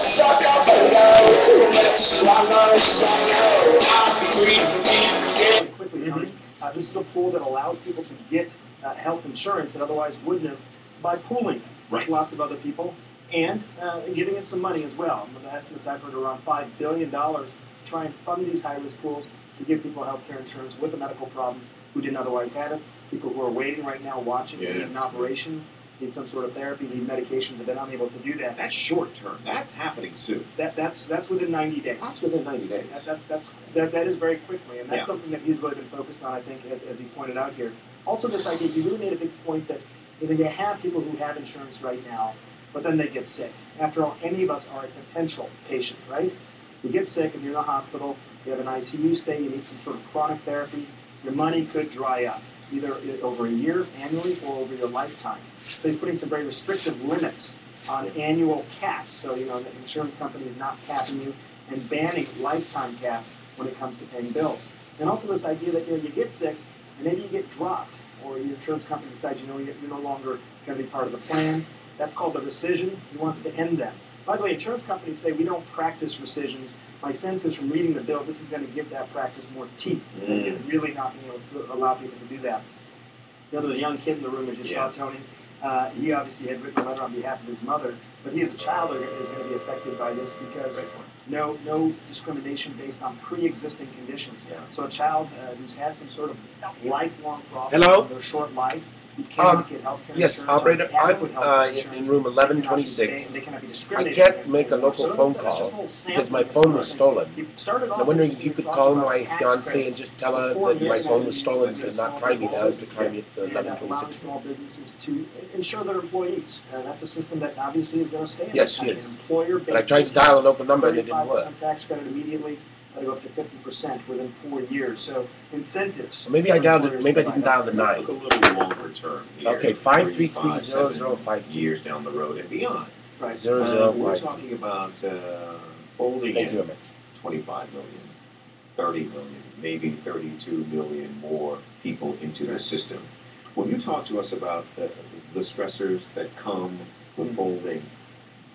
Quickly, Tony, this is a pool that allows people to get health insurance that otherwise wouldn't have by pooling with lots of other people and giving it some money as well. The estimates I've heard are around $5 billion to try and fund these high-risk pools to give people health care insurance with a medical problem who didn't otherwise have it. People who are waiting right now, watching, need an operation, need some sort of therapy, need medications, have been unable to do that. That's short term. That's happening soon. That's within 90 days. That's within 90 days. That is very quickly, and that's something that he's really been focused on, I think, as he pointed out here. Also, this idea, he really made a big point that you have people who have insurance right now, but then they get sick. After all, any of us are a potential patient, right? You get sick and you're in a hospital, you have an ICU stay, you need some sort of chronic therapy, your money could dry up, either over a year, annually, or over your lifetime. So he's putting some very restrictive limits on annual caps. So, the insurance company is not capping you and banning lifetime caps when it comes to paying bills. And also this idea that, you get sick and maybe you get dropped or your insurance company decides, you're no longer going to be part of the plan. That's called the rescission. He wants to end them. By the way, insurance companies say we don't practice rescissions. My sense is from reading the bill, this is going to give that practice more teeth. And really not being able to allow people to do that. There's a young kid in the room, as you saw, Tony. He obviously had written a letter on behalf of his mother, but he as a child is going to be affected by this because no discrimination based on pre-existing conditions. So a child who's had some sort of lifelong problem in their short life, yes, operator, I'm in room 1126. I can't make a local phone call because my phone was stolen. I'm wondering if you could call my fiancée and just tell her that my phone was stolen to not try me now, to try me at the 1126. Small businesses to insure their employees. That's a system that obviously is going to stay in yes, this country. yes. But I tried to dial a local number and it didn't work. Tax credit immediately. Go up to 50% within 4 years. So incentives. Well, maybe I dialed it. Maybe I didn't dial the 9. Let's look a little longer term here. Okay, 533-0052 years down the road and beyond. Right. 0052. We're talking about folding in 25 million, 30 million, maybe 32 million more people into the system. Will you talk to us about the stressors that come with folding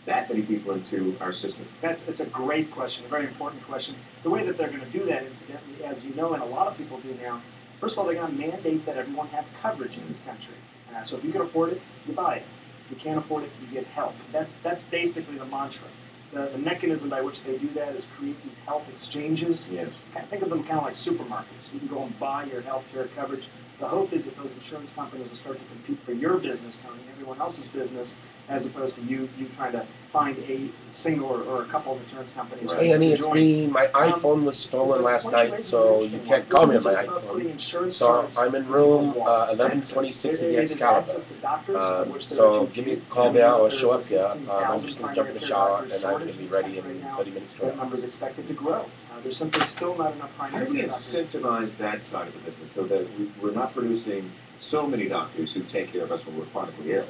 that many people into our system? That's a great question, a very important question. The way that they're going to do that, incidentally, as you know, and a lot of people do now, first of all, they're going to mandate that everyone have coverage in this country. So if you can afford it, you buy it. If you can't afford it, you get help. That's basically the mantra. The mechanism by which they do that is create these health exchanges. Yes. Think of them kind of like supermarkets. You can go and buy your health care coverage. The hope is that those insurance companies will start to compete for your business, Tony, everyone else's business, as opposed to you trying to find a single or a couple of insurance companies. Hey, honey, it's me. My iPhone was stolen last night, so you can't call me on my iPhone. So I'm in room 1126 in the Excalibur. So give me a call there. I'll show up here. I'm just going to jump in the shower, and I'm going to be ready in 30 minutes. That number is expected to grow. There's simply still not enough primary care. How do we doctors. incentivize that side of the business so that we're not producing so many doctors who take care of us when we're chronically ill,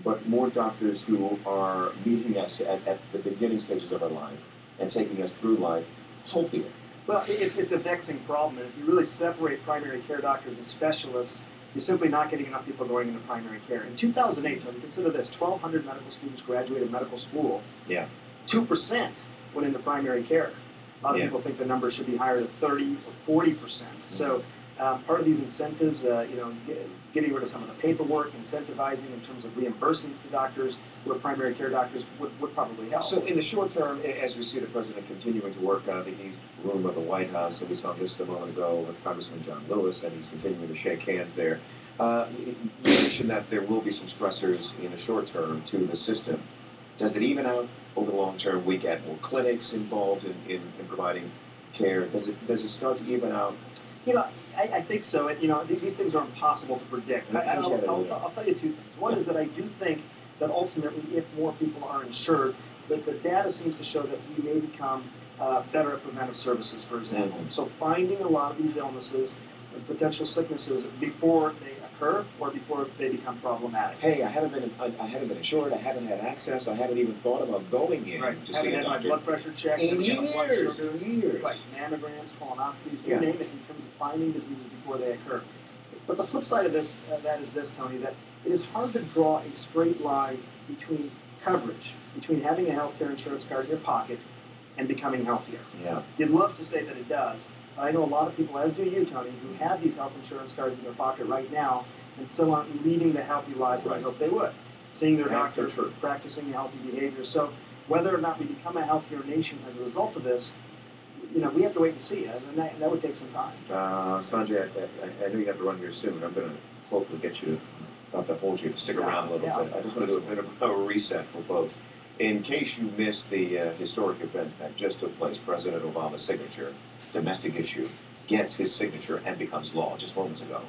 but more doctors who are meeting us at the beginning stages of our life and taking us through life healthier? Well, it's a vexing problem, and if you really separate primary care doctors and specialists, you're simply not getting enough people going into primary care. In 2008, so consider this, 1,200 medical students graduated medical school. 2% went into primary care. A lot of people think the number should be higher than 30 or 40%. So part of these incentives, getting rid of some of the paperwork, incentivizing in terms of reimbursements to doctors who are primary care doctors would probably help. So in the short term, as we see the president continuing to work out of the East Room of the White House, and we saw just a moment ago with Congressman John Lewis, and he's continuing to shake hands there, you mentioned that there will be some stressors in the short term to the system. Does it even out over the long term? We get more clinics involved in providing care. Does it start to even out? I think so. These things are impossible to predict. I'll tell you two things. One is that I do think that ultimately, if more people are insured, that the data seems to show that we may become better at preventive services, for example. So finding a lot of these illnesses and potential sicknesses before they occur or before they become problematic. Hey, I haven't been insured. I haven't had access. I haven't even thought about going in to see a doctor. My blood pressure checked. In years. Right, mammograms, colonoscopies, you name it, in terms of finding diseases before they occur. But the flip side of this, that is this, Tony, that it is hard to draw a straight line between coverage between having a healthcare insurance card in your pocket and becoming healthier. Yeah. You'd love to say that it does. But I know a lot of people, as do you, Tony, who have these health insurance cards in their pocket right now and still aren't leading the healthy lives that I hope they would. Seeing their doctors, practicing healthy behaviors. So whether or not we become a healthier nation as a result of this, we have to wait and see. And that would take some time. Sanjay, I know you have to run here soon. I'm going to hopefully get you, not to hold you, to stick around a little bit. I just want to do a bit of a reset for folks. In case you missed the historic event that just took place, President Obama's signature, domestic issue, gets his signature and becomes law just moments ago.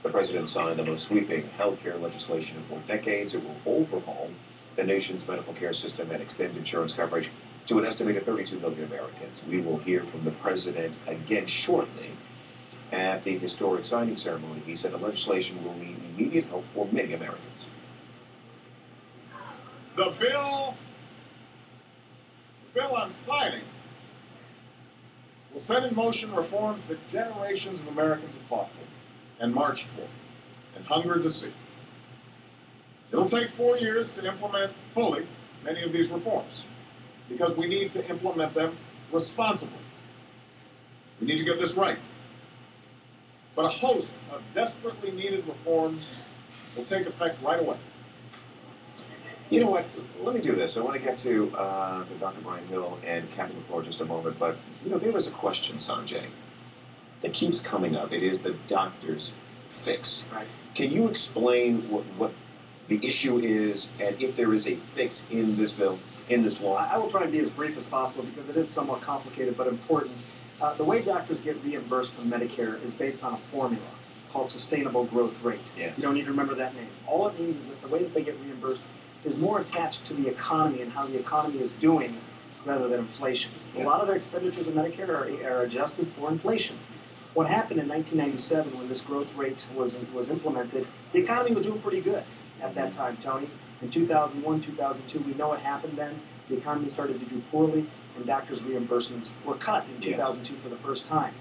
The president signed the most sweeping health care legislation in 4 decades. It will overhaul the nation's medical care system and extend insurance coverage to an estimated 32 million Americans. We will hear from the president again shortly at the historic signing ceremony. He said the legislation will mean immediate help for many Americans. The bill I'm signing will set in motion reforms that generations of Americans have fought for and marched for and hungered to see. It'll take 4 years to implement fully many of these reforms because we need to implement them responsibly. We need to get this right. But a host of desperately needed reforms will take effect right away. You know what? Let me do this. I want to get to Dr. Brian Hill and Kathy McClure in just a moment. But, there was a question, Sanjay, that keeps coming up. It is the doctor's fix. Right. Can you explain what the issue is and if there is a fix in this bill, in this law? I will try and be as brief as possible because it is somewhat complicated but important. The way doctors get reimbursed from Medicare is based on a formula called sustainable growth rate. Yeah. You don't need to remember that name. All it means is that the way that they get reimbursed is more attached to the economy and how the economy is doing rather than inflation. Yeah. A lot of their expenditures in Medicare are adjusted for inflation. What happened in 1997 when this growth rate was implemented, the economy was doing pretty good at that time, Tony. In 2001, 2002, we know what happened then. The economy started to do poorly, and doctors' reimbursements were cut in 2002 for the first time.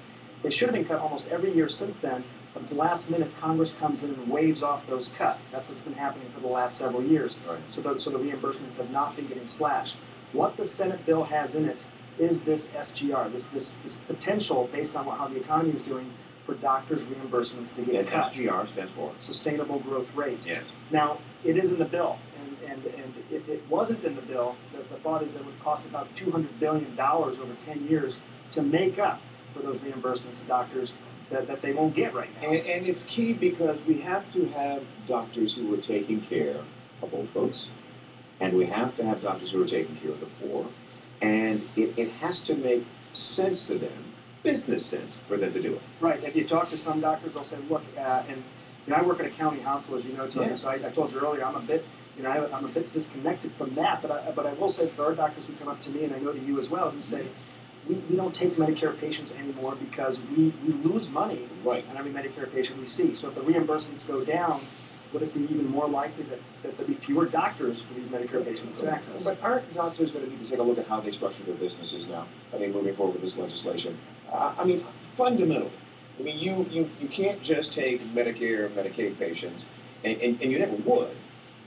They should have been cut almost every year since then, but at the last minute, Congress comes in and waves off those cuts. That's what's been happening for the last several years. Right. So the reimbursements have not been getting slashed. What the Senate bill has in it is this SGR, this potential based on how the economy is doing for doctors' reimbursements to get cut. SGR stands for? Sustainable growth rate. Yes. Now, it is in the bill, and if it wasn't in the bill, the thought is that it would cost about $200 billion over 10 years to make up for those reimbursements to doctors that they won't get right now. And it's key because we have to have doctors who are taking care of old folks, and we have to have doctors who are taking care of the poor, and it has to make sense to them, business sense, for them to do it. Right. If you talk to some doctors, they'll say, look, and I work at a county hospital, as you know, Tony, so I told you earlier, I'm a bit disconnected from that, but I will say there are doctors who come up to me, and I know to you as well, who say, we don't take Medicare patients anymore because we lose money on every Medicare patient we see. So if the reimbursements go down, would it be even more likely that there'll be fewer doctors for these Medicare patients to access? But aren't doctors going to need to take a look at how they structure their businesses now? Moving forward with this legislation. Fundamentally, you can't just take Medicare and Medicaid patients, and you never would.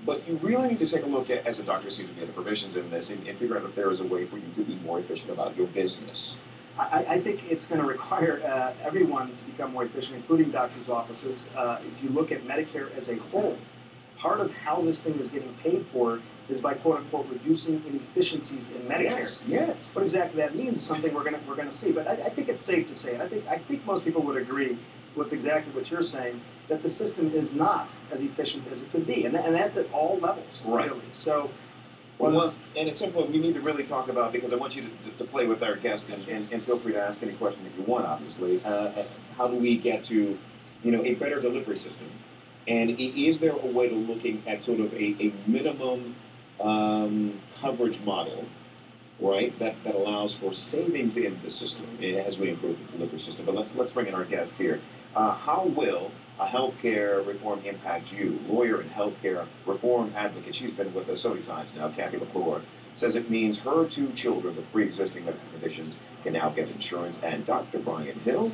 But you really need to take a look at, as a doctor sees the other provisions in this, and figure out if there is a way for you to be more efficient about your business. I think it's going to require everyone to become more efficient, including doctors' offices. If you look at Medicare as a whole, part of how this thing is getting paid for is by quote unquote reducing inefficiencies in Medicare. Yes. What exactly that means is something we're going to see. But I think it's safe to say, and I think most people would agree with exactly what you're saying, that the system is not as efficient as it could be, and that's at all levels, really. So. Well, and it's simple. We need to really talk about, because I want you to play with our guests, and feel free to ask any question if you want, obviously. How do we get to, a better delivery system? And is there a way to looking at sort of a minimum coverage model, right, that allows for savings in the system as we improve the delivery system? But let's bring in our guest here. How will a healthcare reform impact you? Lawyer and healthcare reform advocate. She's been with us so many times now. Kathy McClure says it means her 2 children with pre-existing medical conditions can now get insurance. And Dr. Brian Hill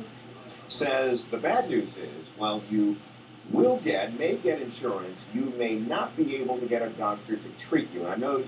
says the bad news is, while you may get insurance, you may not be able to get a doctor to treat you. And I know